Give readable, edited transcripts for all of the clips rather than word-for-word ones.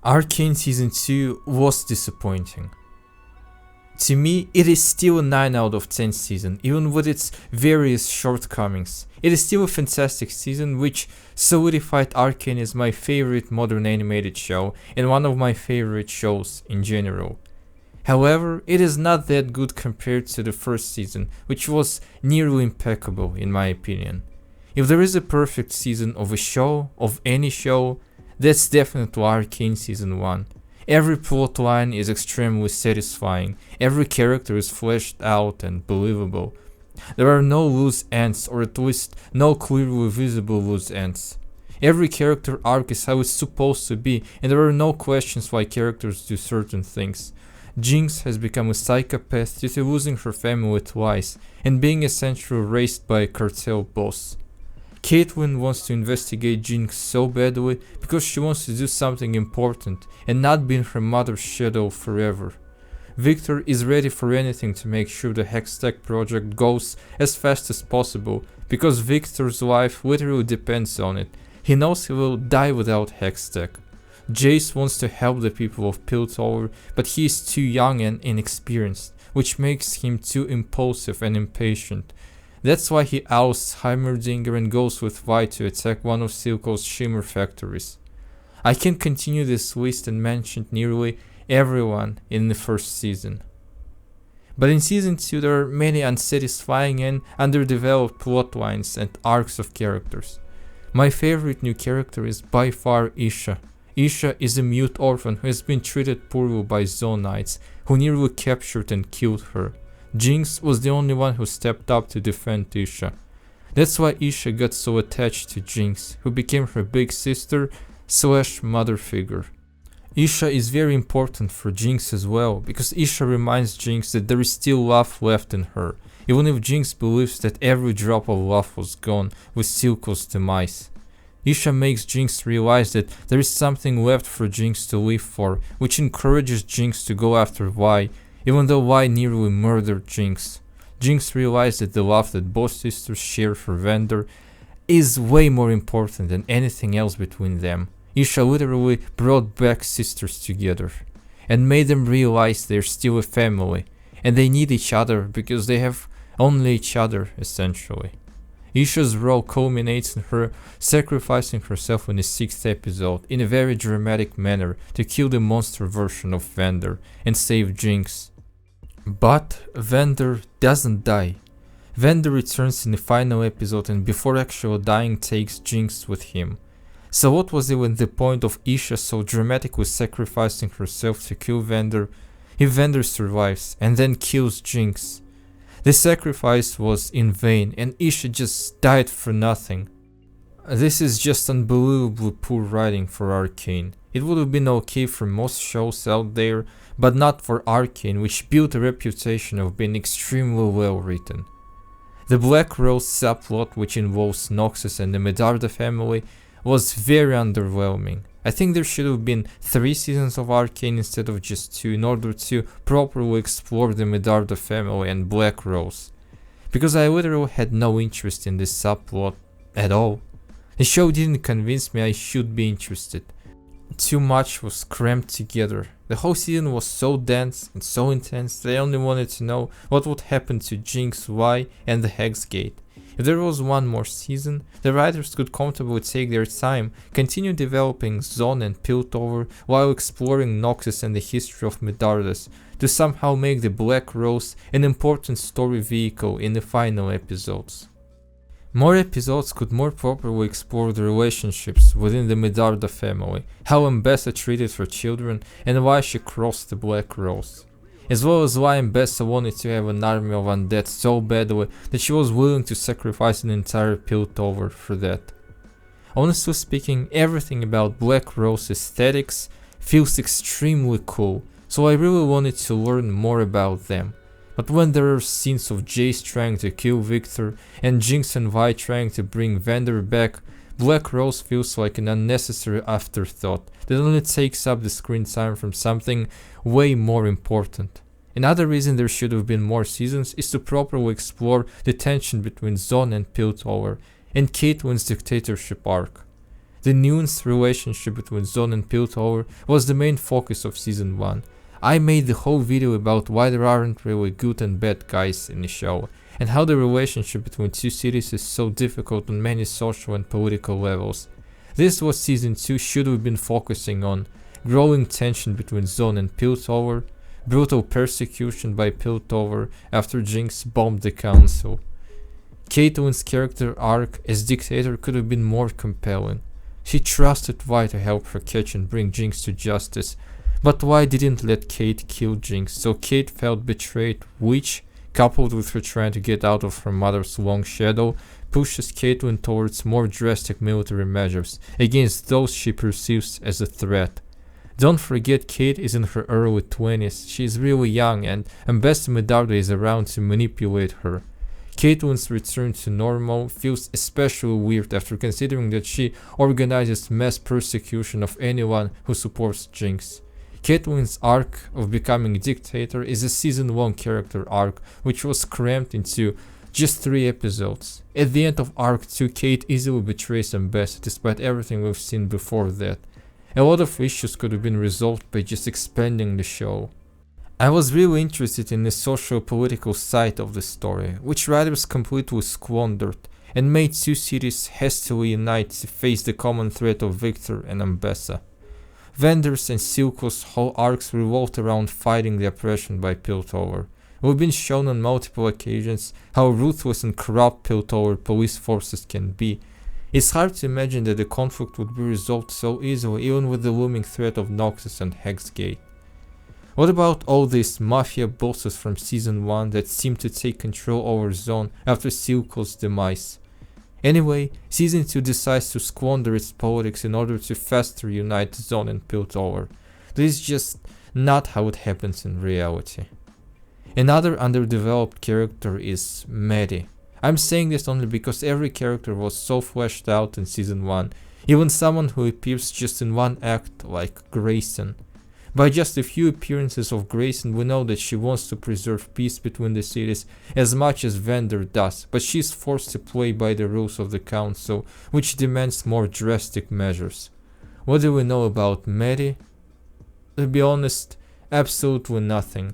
Arcane Season 2 was disappointing. To me, it is still a 9 out of 10 season, even with its various shortcomings. It is still a fantastic season which solidified Arcane as my favorite modern animated show and one of my favorite shows in general. However, it is not that good compared to the first season, which was nearly impeccable in my opinion. If there is a perfect season of a show, of any show, that's definitely Arcane Season 1. Every plotline is extremely satisfying, every character is fleshed out and believable. There are no loose ends, or at least no clearly visible loose ends. Every character arc is how it's supposed to be, and there are no questions why characters do certain things. Jinx has become a psychopath due to losing her family twice, and being essentially raised by a cartel boss. Caitlyn wants to investigate Jinx so badly because she wants to do something important and not be in her mother's shadow forever. Viktor is ready for anything to make sure the Hextech project goes as fast as possible because Viktor's life literally depends on it. He knows he will die without Hextech. Jayce wants to help the people of Piltover, but he is too young and inexperienced, which makes him too impulsive and impatient. That's why he ousts Heimerdinger and goes with Vi to attack one of Silco's shimmer factories. I can continue this list and mention nearly everyone in the first season. But in season 2 there are many unsatisfying and underdeveloped plotlines and arcs of characters. My favorite new character is by far Isha. Isha is a mute orphan who has been treated poorly by Zonites, who nearly captured and killed her. Jinx was the only one who stepped up to defend Isha. That's why Isha got so attached to Jinx, who became her big sister / mother figure. Isha is very important for Jinx as well, because Isha reminds Jinx that there is still love left in her, even if Jinx believes that every drop of love was gone with Silco's demise. Isha makes Jinx realize that there is something left for Jinx to live for, which encourages Jinx to go after Vi, even though Vi nearly murdered Jinx. Jinx realized that the love that both sisters share for Viktor is way more important than anything else between them. Isha literally brought back sisters together and made them realize they're still a family and they need each other because they have only each other essentially. Isha's role culminates in her sacrificing herself in the 6th episode in a very dramatic manner to kill the monster version of Viktor and save Jinx. But Viktor doesn't die. Viktor returns in the final episode and before actually dying takes Jinx with him. So what was even the point of Isha so dramatically sacrificing herself to kill Viktor if Viktor survives and then kills Jinx? The sacrifice was in vain and Isha just died for nothing. This is just unbelievably poor writing for Arcane. It would have been okay for most shows out there, but not for Arcane, which built a reputation of being extremely well written. The Black Rose subplot, which involves Noxus and the Medarda family, was very underwhelming. I think there should have been 3 seasons of Arcane instead of just 2 in order to properly explore the Medarda family and Black Rose. Because I literally had no interest in this subplot at all. The show didn't convince me I should be interested. Too much was crammed together. The whole season was so dense and so intense that I only wanted to know what would happen to Jinx, Vi, and the Hexgate. If there was one more season, the writers could comfortably take their time, continue developing Zone and Piltover while exploring Noxus and the history of Medardas to somehow make the Black Rose an important story vehicle in the final episodes. More episodes could more properly explore the relationships within the Medarda family, how Ambessa treated her children and why she crossed the Black Rose. As well as why Ambessa wanted to have an army of undead so badly that she was willing to sacrifice an entire Piltover for that. Honestly speaking, everything about Black Rose aesthetics feels extremely cool, so I really wanted to learn more about them. But when there are scenes of Jayce trying to kill Viktor and Jinx and Vi trying to bring Viktor back, Black Rose feels like an unnecessary afterthought that only takes up the screen time from something way more important. Another reason there should have been more seasons is to properly explore the tension between Zone and Piltover and Caitlyn's dictatorship arc. The nuanced relationship between Zone and Piltover was the main focus of Season 1. I made the whole video about why there aren't really good and bad guys in the show, and how the relationship between two cities is so difficult on many social and political levels. This is what Season 2 should have been focusing on: growing tension between Zone and Piltover, brutal persecution by Piltover after Jinx bombed the council. Caitlyn's character arc as dictator could have been more compelling. She trusted Vi to help her catch and bring Jinx to justice, but Vi didn't let Kate kill Jinx, so Kate felt betrayed, which, coupled with her trying to get out of her mother's long shadow, pushes Caitlyn towards more drastic military measures against those she perceives as a threat. Don't forget, Kate is in her early 20s, she is really young, and Ambassador Medarda is around to manipulate her. Caitlyn's return to normal feels especially weird after considering that she organizes mass persecution of anyone who supports Jinx. Caitlyn's arc of becoming dictator is a season 1 character arc which was crammed into just 3 episodes. At the end of arc 2, Kate easily betrays Ambassador despite everything we've seen before that. A lot of issues could have been resolved by just expanding the show. I was really interested in the socio-political side of the story, which writers completely squandered, and made two cities hastily unite to face the common threat of Viktor and Ambessa. Vander's and Silco's whole arcs revolved around fighting the oppression by Piltover. We've been shown on multiple occasions how ruthless and corrupt Piltover police forces can be. It's hard to imagine that the conflict would be resolved so easily even with the looming threat of Noxus and Hextech. What about all these mafia bosses from Season 1 that seem to take control over Zone after Silco's demise? Anyway, Season 2 decides to squander its politics in order to faster unite Zone and Piltover. This is just not how it happens in reality. Another underdeveloped character is Maddie. I'm saying this only because every character was so fleshed out in Season 1, even someone who appears just in one act like Grayson. By just a few appearances of Grayson, we know that she wants to preserve peace between the cities as much as Vander does, but she is forced to play by the rules of the council, which demands more drastic measures. What do we know about Maddie? To be honest, absolutely nothing.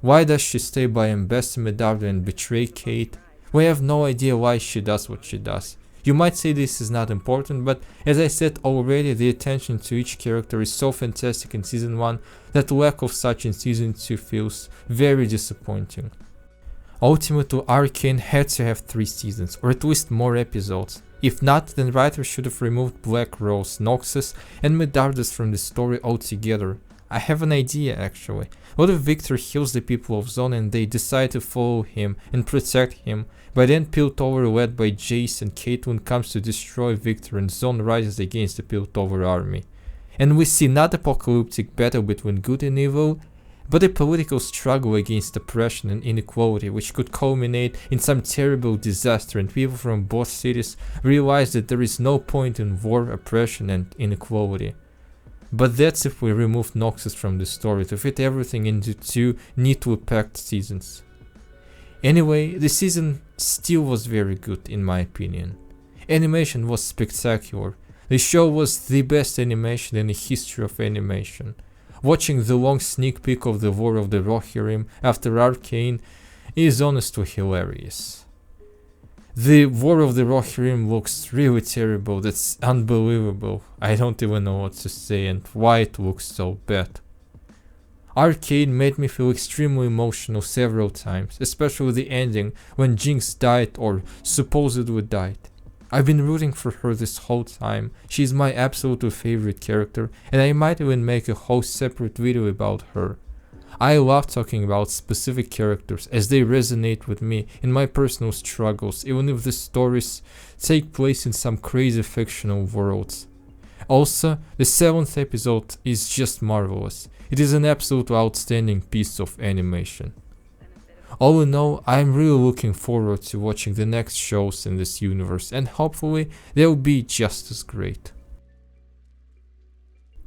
Why does she stay by Ambassador Medarda and betray Kate? We have no idea why she does what she does. You might say this is not important, but as I said already, the attention to each character is so fantastic in Season 1 that lack of such in Season 2 feels very disappointing. Ultimately, Arcane had to have 3 seasons, or at least more episodes. If not, then writers should have removed Black Rose, Noxus and Medardas from the story altogether. I have an idea actually. What if Viktor heals the people of Zone and they decide to follow him and protect him? By then Piltover, led by Jayce and Caitlyn, comes to destroy Viktor and Zone rises against the Piltover army. And we see not apocalyptic battle between good and evil, but a political struggle against oppression and inequality which could culminate in some terrible disaster, and people from both cities realize that there is no point in war, oppression and inequality. But that's if we remove Noxus from the story to fit everything into 2 neatly packed seasons. Anyway, the season still was very good in my opinion. Animation was spectacular. The show was the best animation in the history of animation. Watching the long sneak peek of the War of the Rohirrim after Arcane is honestly hilarious. The War of the Rohirrim looks really terrible, that's unbelievable. I don't even know what to say and why it looks so bad. Arcane made me feel extremely emotional several times, especially the ending when Jinx died or supposedly died. I've been rooting for her this whole time, she's my absolute favorite character and I might even make a whole separate video about her. I love talking about specific characters as they resonate with me in my personal struggles, even if the stories take place in some crazy fictional worlds. Also, the 7th episode is just marvelous. It is an absolutely outstanding piece of animation. All in all, I am really looking forward to watching the next shows in this universe and hopefully they'll be just as great.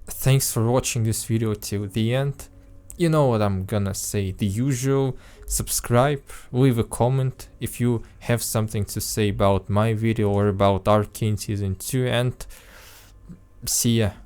Thanks for watching this video till the end. You know what I'm gonna say, the usual: subscribe, leave a comment if you have something to say about my video or about Arcane Season 2, and See ya.